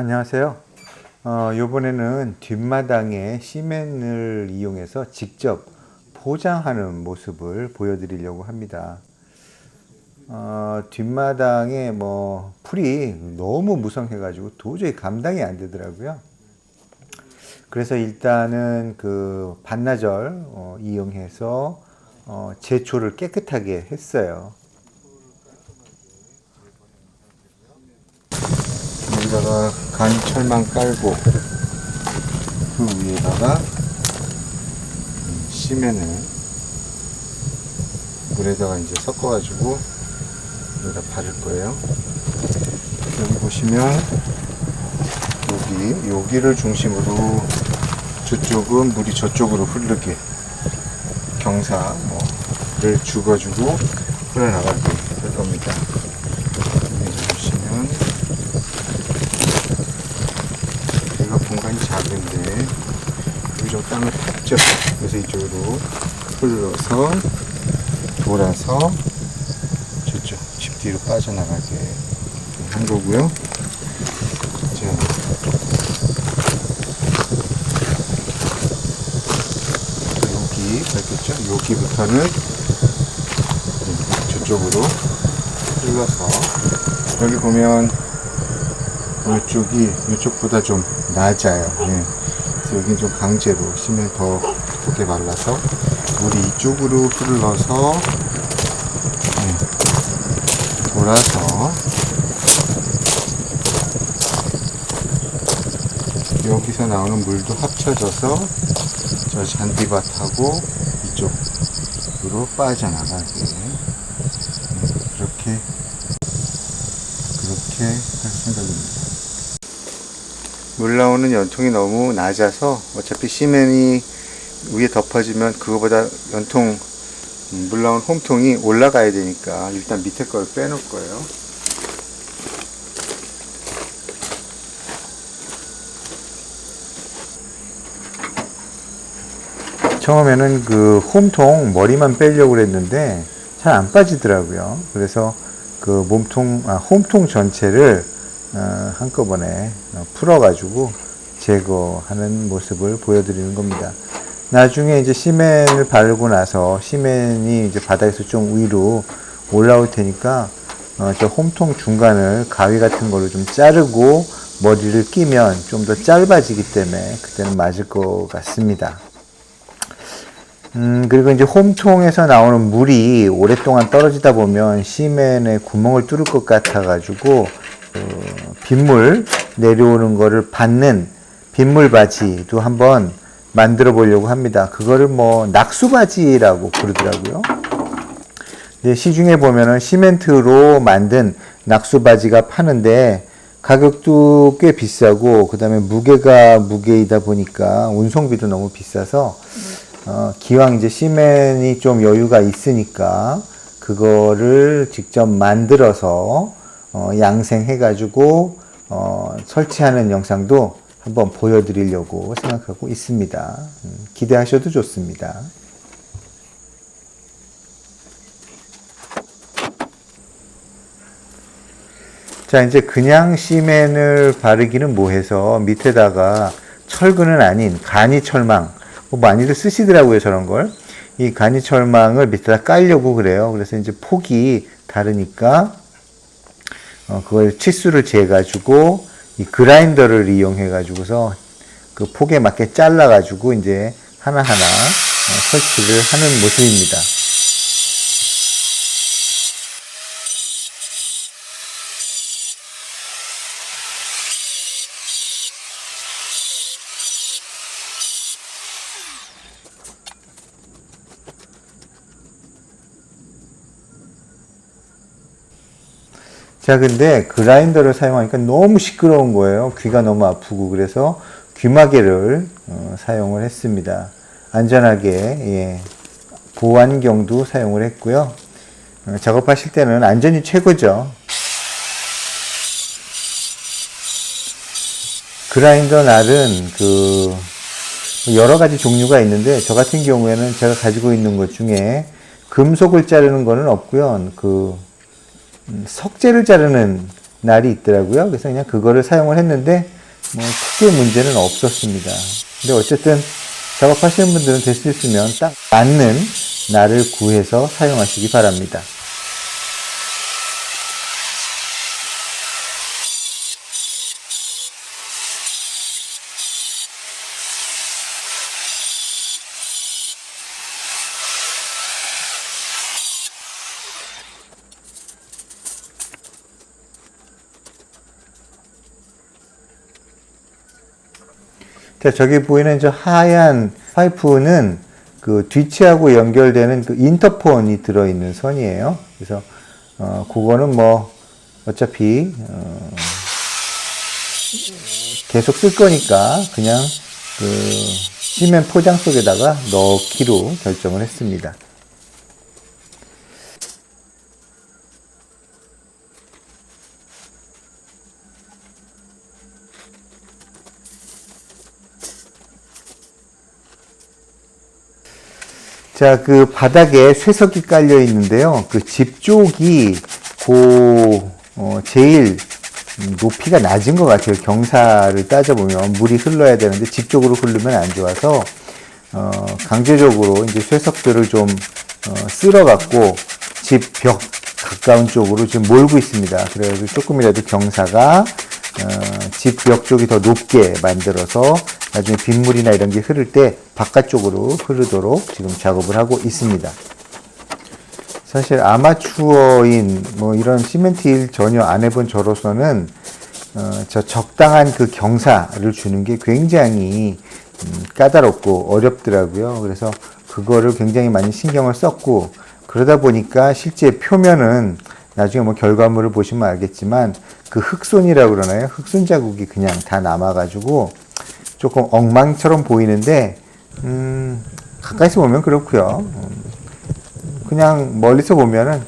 안녕하세요. 요번에는 뒷마당에 시멘을 이용해서 직접 포장하는 모습을 보여드리려고 합니다. 뒷마당에 풀이 너무 무성해가지고 도저히 감당이 안 되더라고요. 그래서 일단은 그 반나절 이용해서 제초를 깨끗하게 했어요. 여기다가 간철망 깔고 그 위에다가 시멘을 물에다가 이제 섞어가지고 여기다 바를 거예요. 여기 보시면 여기를 중심으로 저쪽은 물이 저쪽으로 흐르게 경사를 죽어주고 흘러나가게 할 겁니다. 여기 보시면 여기가 공간이 작은데 여기 좀 땅을 팠죠. 그래서 이쪽으로 흘러서 돌아서 저쪽 집 뒤로 빠져나가게 한 거고요. 자, 여기 밝겠죠? 여기부터는 저쪽으로 흘러서 여기 보면 이쪽이 이쪽보다 좀 낮아요. 네. 그래서 여기 좀 강제로 시멘 더 두껍게 발라서 물이 이쪽으로 흘러서 돌아서 여기서 나오는 물도 합쳐져서 저 잔디밭하고 이쪽으로 빠져나가게 그렇게 할 생각입니다. 물 나오는 연통이 너무 낮아서 어차피 시멘이 위에 덮어지면 그거보다 연통 물 나온 홈통이 올라가야 되니까 일단 밑에 걸 빼놓을 거예요. 처음에는 그 홈통 머리만 빼려고 그랬는데 잘 안 빠지더라고요. 그래서 그 홈통 전체를 한꺼번에 풀어가지고 제거하는 모습을 보여드리는 겁니다. 나중에 이제 시멘을 바르고 나서 시멘이 이제 바닥에서 좀 위로 올라올 테니까 저 홈통 중간을 가위 같은 걸로 좀 자르고 머리를 끼면 좀 더 짧아지기 때문에 그때는 맞을 것 같습니다. 그리고 이제 홈통에서 나오는 물이 오랫동안 떨어지다 보면 시멘에 구멍을 뚫을 것 같아가지고 빗물 내려오는 거를 받는 빗물 바지도 한번 만들어 보려고 합니다. 그거를 낙수바지라고 부르더라고요. 근데 시중에 보면은 시멘트로 만든 낙수바지가 파는데 가격도 꽤 비싸고 그 다음에 무게가 무게이다 보니까 운송비도 너무 비싸서 기왕 이제 시멘이 좀 여유가 있으니까 그거를 직접 만들어서 양생해가지고 설치하는 영상도 한번 보여드리려고 생각하고 있습니다. 기대하셔도 좋습니다. 자, 이제 그냥 시멘을 바르기는 뭐해서 밑에다가 철근은 아닌 간이철망 많이들 쓰시더라고요, 저런 걸. 이 간이철망을 밑에다 깔려고 그래요. 그래서 이제 폭이 다르니까 그걸 치수를 재가지고 이 그라인더를 이용해가지고서 그 폭에 맞게 잘라가지고 이제 하나하나 설치를 하는 모습입니다. 자, 근데 그라인더를 사용하니까 너무 시끄러운 거예요. 귀가 너무 아프고. 그래서 귀마개를 사용을 했습니다. 안전하게, 보안경도 사용을 했고요. 작업하실 때는 안전이 최고죠. 그라인더 날은 여러 가지 종류가 있는데, 저 같은 경우에는 제가 가지고 있는 것 중에 금속을 자르는 거는 없고요. 석재를 자르는 날이 있더라고요. 그래서 그냥 그거를 사용을 했는데 뭐 크게 문제는 없었습니다. 근데 어쨌든 작업하시는 분들은 될 수 있으면 딱 맞는 날을 구해서 사용하시기 바랍니다. 자, 저기 보이는 저 하얀 파이프는 그 뒤치하고 연결되는 그 인터폰이 들어있는 선이에요. 그래서 그거는 뭐 어차피 계속 쓸 거니까 그냥 그 시멘 포장 속에다가 넣기로 결정을 했습니다. 자, 그 바닥에 쇠석이 깔려 있는데요. 그 집 쪽이 제일 높이가 낮은 것 같아요. 경사를 따져보면 물이 흘러야 되는데 집 쪽으로 흐르면 안 좋아서 강제적으로 이제 쇠석들을 좀 쓸어갖고 집 벽 가까운 쪽으로 지금 몰고 있습니다. 그래가지고 조금이라도 경사가 집 벽 쪽이 더 높게 만들어서 나중에 빗물이나 이런 게 흐를 때 바깥쪽으로 흐르도록 지금 작업을 하고 있습니다. 사실 아마추어인 뭐 이런 시멘트 일 전혀 안 해본 저로서는 저 적당한 그 경사를 주는 게 굉장히 까다롭고 어렵더라고요. 그래서 그거를 굉장히 많이 신경을 썼고, 그러다 보니까 실제 표면은 나중에 뭐 결과물을 보시면 알겠지만 그 흑손이라고 그러나요? 흑손 자국이 그냥 다 남아가지고 조금 엉망처럼 보이는데 가까이서 보면 그렇고요. 그냥 멀리서 보면은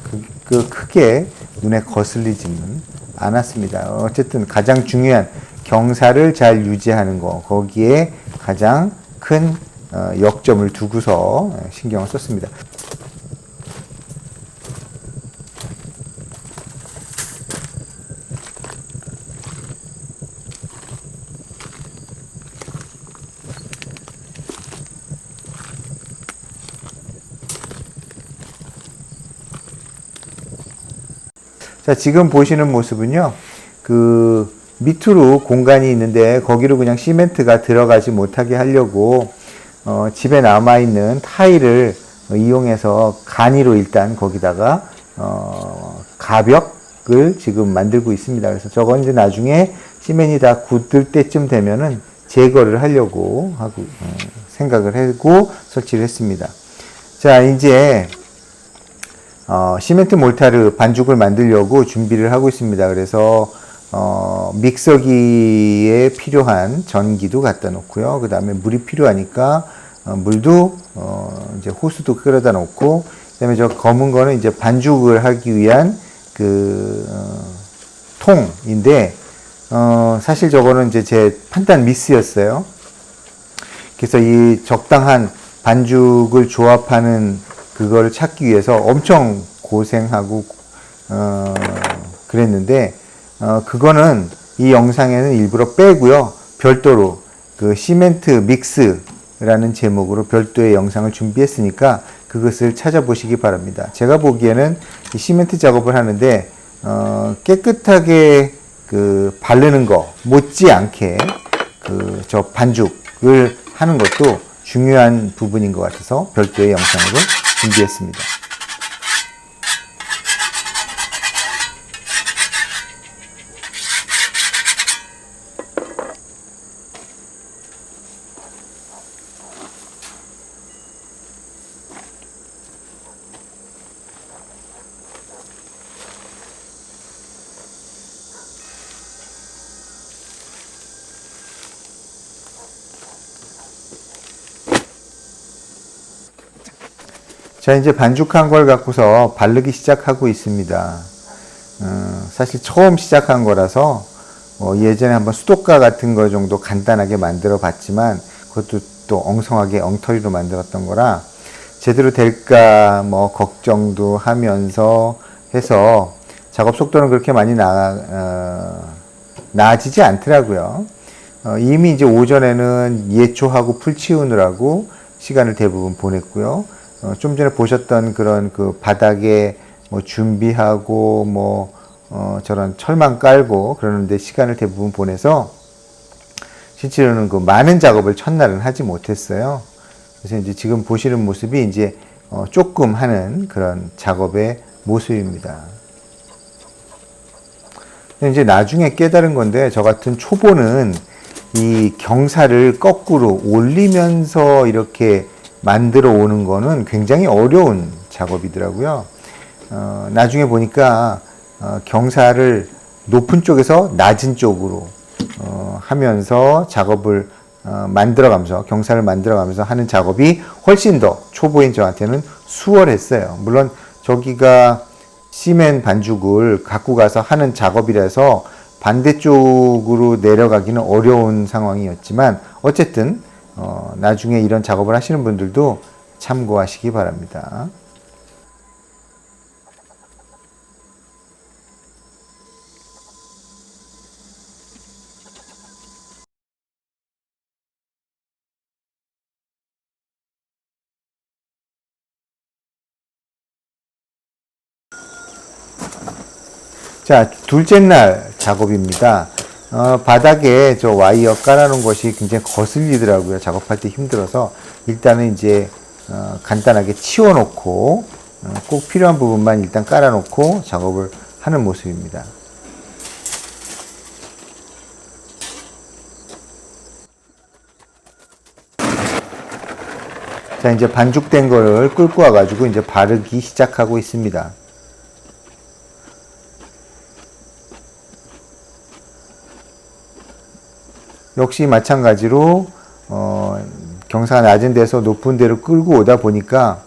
그 크게 눈에 거슬리지는 않았습니다. 어쨌든 가장 중요한 경사를 잘 유지하는 거, 거기에 가장 큰 역점을 두고서 신경을 썼습니다. 자, 지금 보시는 모습은요, 그 밑으로 공간이 있는데 거기로 그냥 시멘트가 들어가지 못하게 하려고 집에 남아있는 타일을 이용해서 간이로 일단 거기다가 가벽을 지금 만들고 있습니다. 그래서 저건 이제 나중에 시멘이 다 굳을 때쯤 되면은 제거를 하려고 하고 생각을 하고 설치를 했습니다. 자, 이제 시멘트 몰타르 반죽을 만들려고 준비를 하고 있습니다. 그래서 믹서기에 필요한 전기도 갖다 놓고요. 그 다음에 물이 필요하니까 물도 이제 호스도 끌어다 놓고, 그 다음에 저 검은 거는 이제 반죽을 하기 위한 그 통인데 사실 저거는 이제 제 판단 미스였어요. 그래서 이 적당한 반죽을 조합하는 그거를 찾기 위해서 엄청 고생하고 그랬는데 그거는 이 영상에는 일부러 빼고요. 별도로 그 시멘트 믹스라는 제목으로 별도의 영상을 준비했으니까 그것을 찾아보시기 바랍니다. 제가 보기에는 이 시멘트 작업을 하는데 깨끗하게 그 바르는 거 못지않게 그 저 반죽을 하는 것도 중요한 부분인 것 같아서 별도의 영상으로 준비했습니다. 자, 이제 반죽한 걸 갖고서 바르기 시작하고 있습니다. 사실 처음 시작한 거라서 예전에 한번 수도가 같은 거 정도 간단하게 만들어 봤지만 그것도 또 엉성하게 엉터리로 만들었던 거라 제대로 될까 뭐 걱정도 하면서 해서 작업 속도는 그렇게 많이 나아지지 않더라고요. 이미 이제 오전에는 예초하고 풀 치우느라고 시간을 대부분 보냈고요. 좀 전에 보셨던 그런 그 바닥에 뭐 준비하고 저런 철망 깔고 그러는데 시간을 대부분 보내서 실제로는 그 많은 작업을 첫날은 하지 못했어요. 그래서 이제 지금 보시는 모습이 이제 조금 하는 그런 작업의 모습입니다. 이제 나중에 깨달은 건데, 저 같은 초보는 이 경사를 거꾸로 올리면서 이렇게 만들어 오는 거는 굉장히 어려운 작업이더라고요. 나중에 보니까 경사를 높은 쪽에서 낮은 쪽으로 하면서 작업을 만들어가면서 경사를 만들어가면서 하는 작업이 훨씬 더 초보인 저한테는 수월했어요. 물론 저기가 시멘 반죽을 갖고 가서 하는 작업이라서 반대쪽으로 내려가기는 어려운 상황이었지만 어쨌든 나중에 이런 작업을 하시는 분들도 참고하시기 바랍니다. 자, 둘째 날 작업입니다. 바닥에 저 와이어 깔아놓은 것이 굉장히 거슬리더라고요. 작업할 때 힘들어서 일단은 이제 간단하게 치워놓고 꼭 필요한 부분만 일단 깔아놓고 작업을 하는 모습입니다. 자, 이제 반죽된 거를 끌고 와가지고 이제 바르기 시작하고 있습니다. 역시 마찬가지로 경사가 낮은 데서 높은 데로 끌고 오다 보니까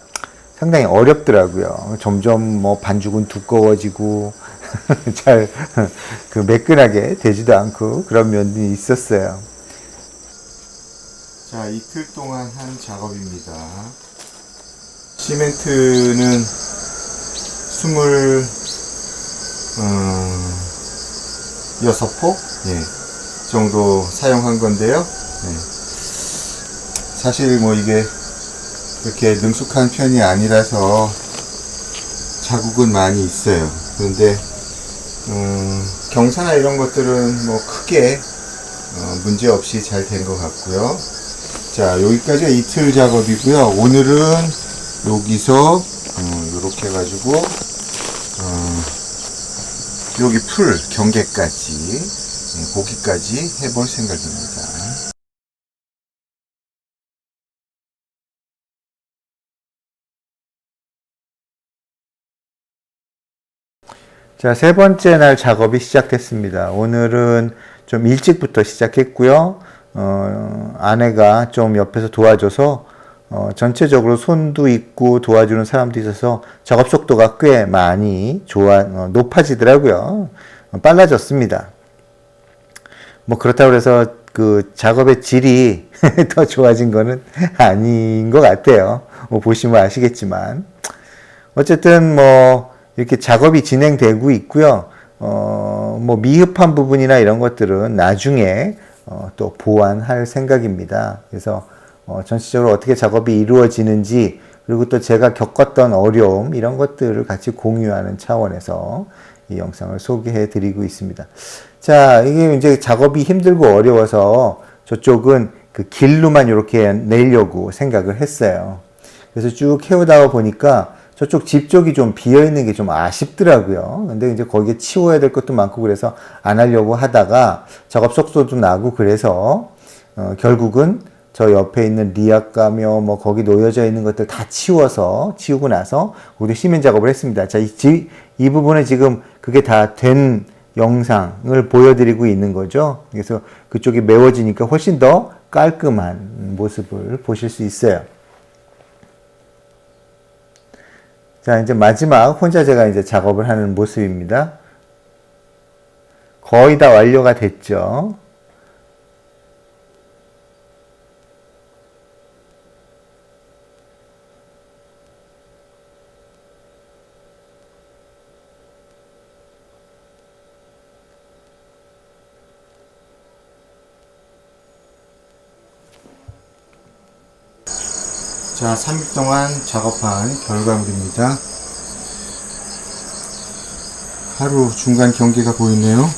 상당히 어렵더라고요. 점점 반죽은 두꺼워지고 잘 그 매끈하게 되지도 않고 그런 면이 있었어요. 자, 이틀 동안 한 작업입니다. 시멘트는 26포? 예. 정도 사용한 건데요. 네. 사실 이게 그렇게 능숙한 편이 아니라서 자국은 많이 있어요. 그런데 경사나 이런 것들은 크게 문제 없이 잘 된 것 같고요. 자, 여기까지가 이틀 작업이고요. 오늘은 여기서 이렇게 해가지고 여기 풀 경계까지 고기까지 해볼 생각입니다. 자, 세 번째 날 작업이 시작됐습니다. 오늘은 좀 일찍부터 시작했고요. 아내가 좀 옆에서 도와줘서 전체적으로 손도 있고 도와주는 사람도 있어서 작업 속도가 꽤 많이 높아지더라고요. 빨라졌습니다. 그렇다고 해서 그 작업의 질이 더 좋아진 거는 아닌 것 같아요. 보시면 아시겠지만. 어쨌든 이렇게 작업이 진행되고 있고요. 미흡한 부분이나 이런 것들은 나중에 또 보완할 생각입니다. 그래서 전체적으로 어떻게 작업이 이루어지는지 그리고 또 제가 겪었던 어려움 이런 것들을 같이 공유하는 차원에서 이 영상을 소개해 드리고 있습니다. 자, 이게 이제 작업이 힘들고 어려워서 저쪽은 그 길로만 이렇게 내려고 생각을 했어요. 그래서 쭉 해오다 보니까 저쪽 집 쪽이 좀 비어 있는 게 좀 아쉽더라고요. 근데 이제 거기에 치워야 될 것도 많고 그래서 안 하려고 하다가 작업 속도도 나고 그래서 결국은 저 옆에 있는 리아가며 거기 놓여져 있는 것들 다 치우고 나서 우리 시멘 작업을 했습니다. 자, 이 부분은 지금 그게 다 된 영상을 보여드리고 있는 거죠. 그래서 그쪽이 메워지니까 훨씬 더 깔끔한 모습을 보실 수 있어요. 자, 이제 마지막 혼자 제가 이제 작업을 하는 모습입니다. 거의 다 완료가 됐죠. 자, 3일 동안 작업한 결과물입니다. 하루 중간 경계가 보이네요.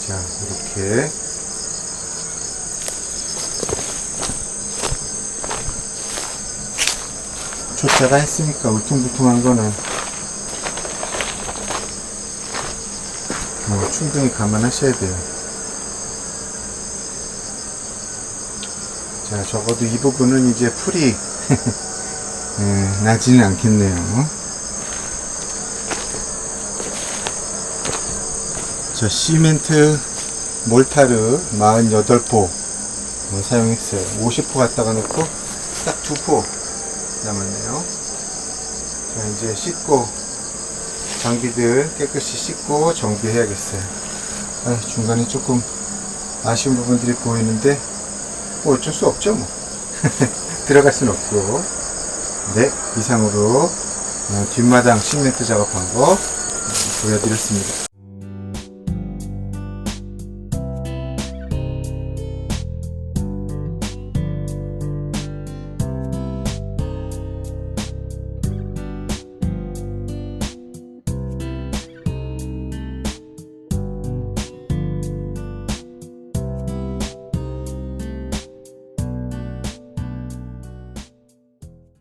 자, 이렇게 조자가 했으니까 울퉁불퉁한 거는 충분히 감안하셔야 돼요. 자, 적어도 이 부분은 이제 풀이 나지는 않겠네요. 자, 시멘트 몰타르 48포 사용했어요. 50포 갖다가 놓고 딱 2포 남았네요. 자, 이제 씻고 장비들 깨끗이 씻고 정비해야겠어요. 중간에 조금 아쉬운 부분들이 보이는데 뭐 어쩔 수 없죠 뭐. 들어갈 순 없고. 네, 이상으로 뒷마당 시멘트 작업한 거 보여드렸습니다.